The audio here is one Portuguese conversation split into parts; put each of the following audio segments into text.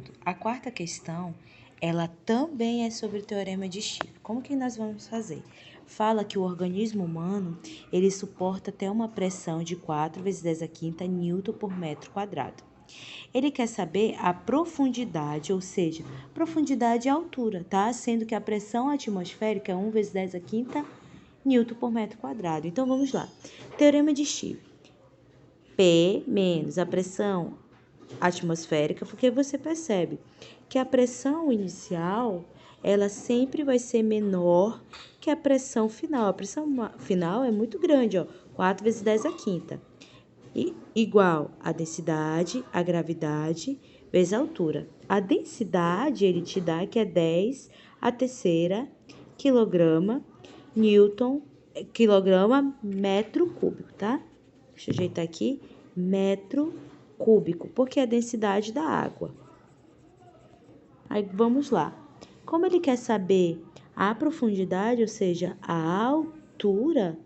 Pronto. A quarta questão, ela também é sobre o teorema de Steve. Como que nós vamos fazer? Fala que o organismo humano, ele suporta até uma pressão de 4 vezes 10 a quinta newton por metro quadrado. Ele quer saber a profundidade, ou seja, profundidade e altura, tá? Sendo que a pressão atmosférica é 1 vezes 10 a quinta newton por metro quadrado. Então, vamos lá. Teorema de Steve. P menos a pressão atmosférica, porque você percebe que a pressão inicial, ela sempre vai ser menor que a pressão final. A pressão final é muito grande, ó, 4 vezes 10 a quinta. E igual a densidade, a gravidade, vezes a altura. A densidade, ele te dá que é 10 a terceira quilograma, quilograma metro cúbico, tá? Deixa eu ajeitar aqui, metro cúbico, porque é a densidade da água. Aí, vamos lá. Como ele quer saber a profundidade, ou seja, a altura,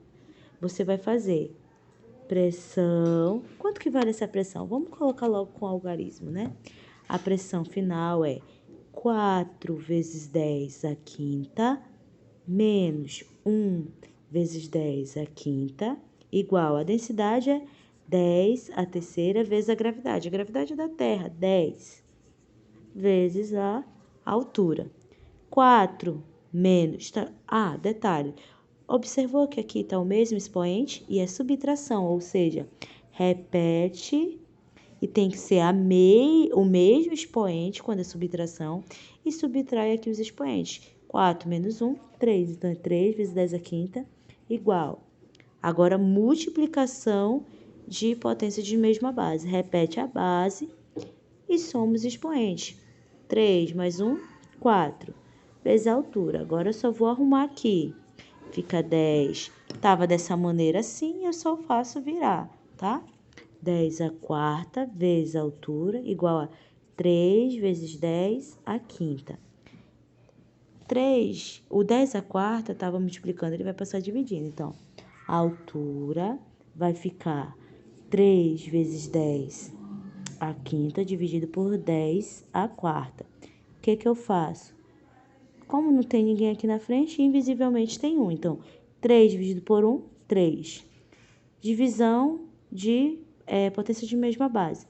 você vai fazer pressão. Quanto que vale essa pressão? Vamos colocar logo com o algarismo, né? A pressão final é 4 vezes 10 a quinta menos 1 vezes 10 a quinta igual a densidade é 10 a terceira vezes a gravidade. A gravidade da Terra, 10 vezes a altura. 4 menos... detalhe. Observou que aqui está o mesmo expoente e é subtração, ou seja, repete e tem que ser o mesmo expoente quando é subtração e subtrai aqui os expoentes. 4 menos 1, 3. Então, é 3 vezes 10 a quinta igual. Agora, multiplicação de potência de mesma base. Repete a base e soma os expoentes. 3 mais 1, 4. Vezes a altura. Agora, eu só vou arrumar aqui. Fica 10. Tava dessa maneira assim, eu só faço virar, tá? 10 a quarta vezes a altura igual a 3 vezes 10 a quinta. 3, o 10 a quarta estava multiplicando, ele vai passar dividindo. Então, a altura vai ficar 3 vezes 10 a quinta dividido por 10 a quarta. O que que eu faço? Como não tem ninguém aqui na frente, invisivelmente tem 1. Então, 3 dividido por 1, 3. Divisão de potência de mesma base.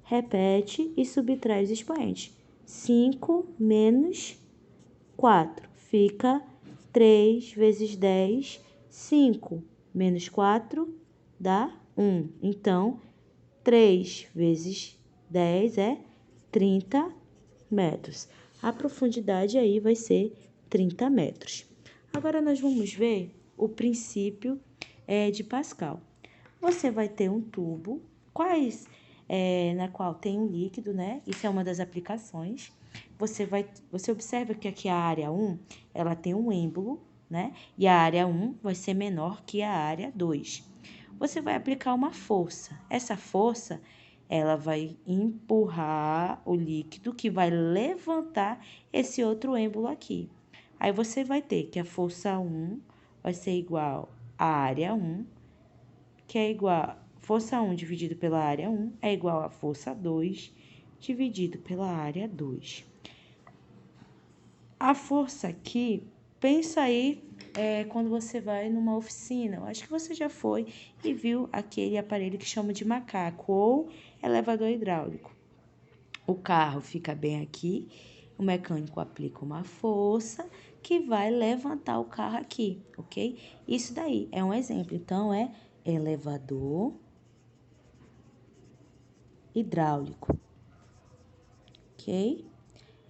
Repete e subtrai os expoentes. 5 menos 4. Fica 3 vezes 10, 5. Menos 4 dá 1. Então, 3 vezes 10 é 30 metros. A profundidade aí vai ser 30 metros. Agora, nós vamos ver o princípio de Pascal. Você vai ter um tubo, na qual tem um líquido, né? Isso é uma das aplicações. Você observa que aqui a área 1, ela tem um êmbolo, né? E a área 1 vai ser menor que a área 2. Você vai aplicar uma força. Essa força, ela vai empurrar o líquido que vai levantar esse outro êmbolo aqui. Aí, você vai ter que a força 1 vai ser igual à área 1, que é igual... Força 1 dividido pela área 1 é igual a força 2 dividido pela área 2. A força aqui, pensa aí quando você vai numa oficina. Eu acho que você já foi e viu aquele aparelho que chama de macaco ou elevador hidráulico. O carro fica bem aqui, o mecânico aplica uma força que vai levantar o carro aqui, ok? Isso daí é um exemplo. Então, é elevador hidráulico, ok?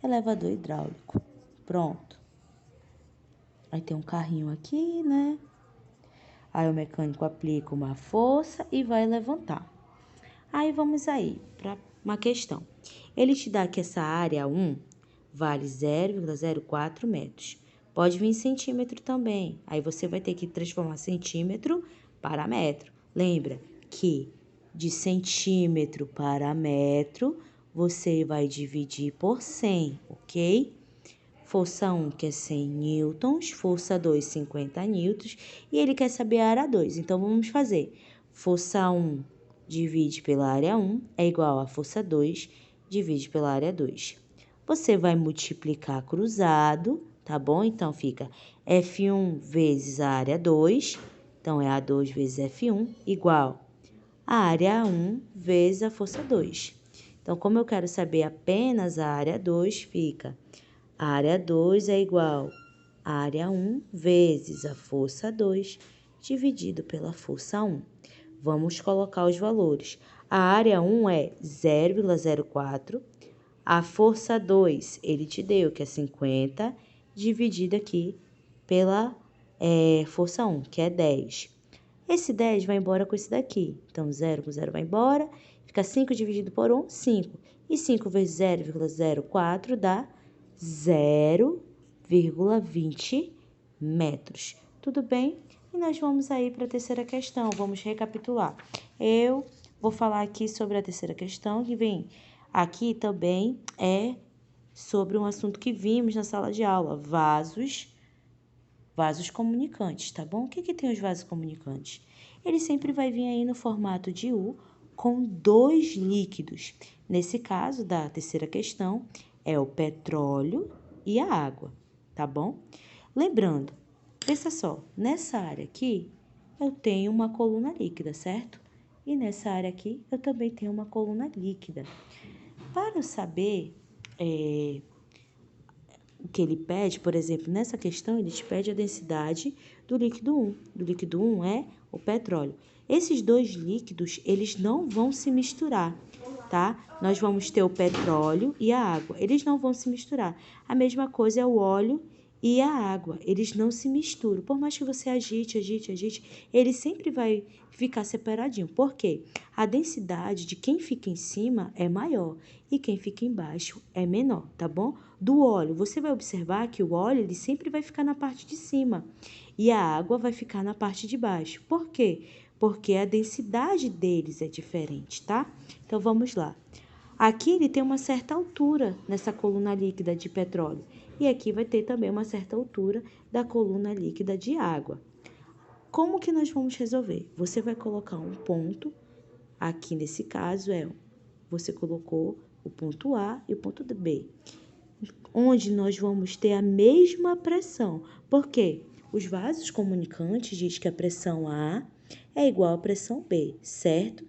Elevador hidráulico. Pronto. Aí tem um carrinho aqui, né? Aí o mecânico aplica uma força e vai levantar. Aí vamos aí para uma questão. Ele te dá que essa área 1 vale 0,04 metros. Pode vir em centímetro também. Aí você vai ter que transformar centímetro para metro. Lembra que de centímetro para metro, você vai dividir por 100, ok? Força 1, que é 100 newtons, força 2, 50 newtons, e ele quer saber a área 2. Então, vamos fazer. Força 1 divide pela área 1 é igual a força 2 divide pela área 2. Você vai multiplicar cruzado, tá bom? Então, fica F1 vezes a área 2, então é A2 vezes F1, igual a área 1 vezes a força 2. Então, como eu quero saber apenas a área 2, fica a área 2 é igual a área 1 vezes a força 2, dividido pela força 1. Vamos colocar os valores. A área 1 é 0,04, a força 2, ele te deu, que é 50, dividido aqui pela força 1, que é 10. Esse 10 vai embora com esse daqui. Então, 0 com 0 vai embora. Fica 5 dividido por 1, 5. E 5 vezes 0,04 dá 0,20 metros. Tudo bem? E nós vamos aí para a terceira questão. Vamos recapitular. Eu vou falar aqui sobre a terceira questão, que vem aqui também é sobre um assunto que vimos na sala de aula, vasos comunicantes, tá bom? O que tem os vasos comunicantes? Ele sempre vai vir aí no formato de U com 2 líquidos. Nesse caso da terceira questão, é o petróleo e a água, tá bom? Lembrando, pensa só, nessa área aqui, eu tenho uma coluna líquida, certo? E nessa área aqui, eu também tenho uma coluna líquida. Para eu saber o que ele pede, por exemplo, nessa questão, ele te pede a densidade do líquido 1. Do líquido 1 é o petróleo. Esses 2 líquidos, eles não vão se misturar, tá? Nós vamos ter o petróleo e a água. Eles não vão se misturar. A mesma coisa é o óleo e a água. Eles não se misturam. Por mais que você agite, ele sempre vai ficar separadinho. Por quê? A densidade de quem fica em cima é maior e quem fica embaixo é menor, tá bom? Do óleo, você vai observar que o óleo ele sempre vai ficar na parte de cima e a água vai ficar na parte de baixo. Por quê? Porque a densidade deles é diferente, tá? Então, vamos lá. Aqui ele tem uma certa altura nessa coluna líquida de petróleo e aqui vai ter também uma certa altura da coluna líquida de água. Como que nós vamos resolver? Você vai colocar um ponto, aqui nesse caso você colocou o ponto A e o ponto B, onde nós vamos ter a mesma pressão. Por quê? Os vasos comunicantes diz que a pressão A é igual à pressão B, certo?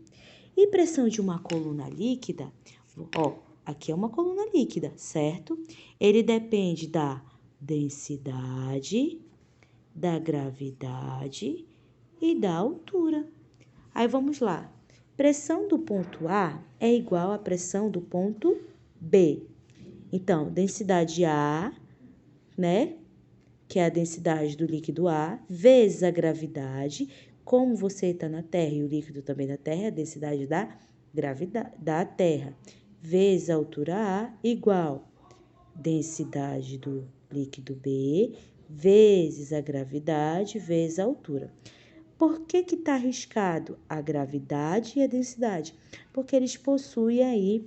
E pressão de uma coluna líquida, aqui é uma coluna líquida, certo? Ele depende da densidade, da gravidade e da altura. Aí vamos lá. Pressão do ponto A é igual à pressão do ponto B. Então, densidade A, né? Que é a densidade do líquido A, vezes a gravidade. Como você está na Terra e o líquido também na Terra, a densidade da gravidade da Terra, vezes a altura A, igual densidade do líquido B, vezes a gravidade, vezes a altura. Por que está arriscado a gravidade e a densidade? Porque eles possuem aí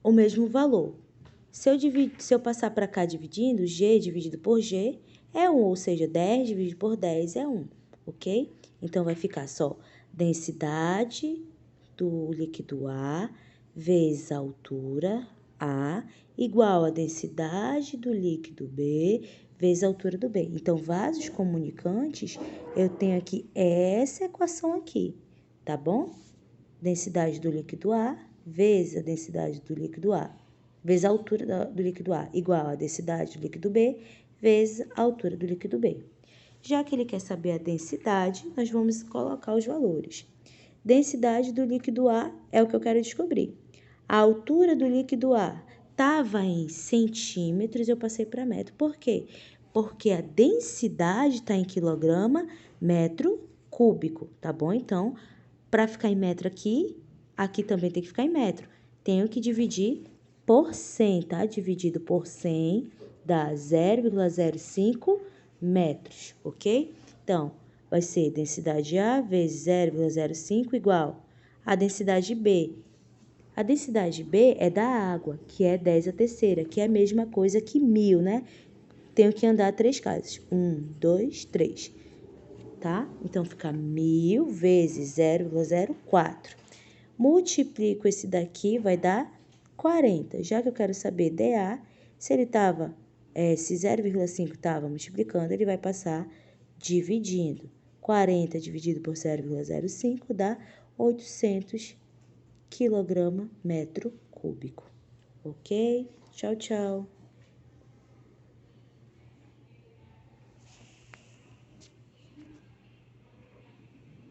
o mesmo valor. Se eu passar para cá dividindo, G dividido por G é 1, ou seja, 10 dividido por 10 é 1, ok? Então, vai ficar só densidade do líquido A vezes a altura A igual a densidade do líquido B vezes a altura do B. Então, vasos comunicantes, eu tenho aqui essa equação aqui, tá bom? Densidade do líquido A vezes a densidade do líquido A, vezes a altura do líquido A, igual a densidade do líquido B, vezes a altura do líquido B. Já que ele quer saber a densidade, nós vamos colocar os valores. Densidade do líquido A é o que eu quero descobrir. A altura do líquido A estava em centímetros, eu passei para metro. Por quê? Porque a densidade está em quilograma metro cúbico, tá bom? Então, para ficar em metro aqui, aqui também tem que ficar em metro. Tenho que dividir por 100, tá? Dividido por 100 dá 0,05 metros, ok? Então, vai ser densidade A vezes 0,05 igual a densidade B. A densidade B é da água, que é 10 a terceira, que é a mesma coisa que 1000, né? Tenho que andar 3 casas. 1, 2, 3. Tá? Então, fica 1000 vezes 0,04. Multiplico esse daqui, vai dar 40. Já que eu quero saber dA, se ele estava, se 0,5 estava multiplicando, ele vai passar dividindo. 40 dividido por 0,05 dá 800 quilograma metro cúbico. Ok? Tchau, tchau.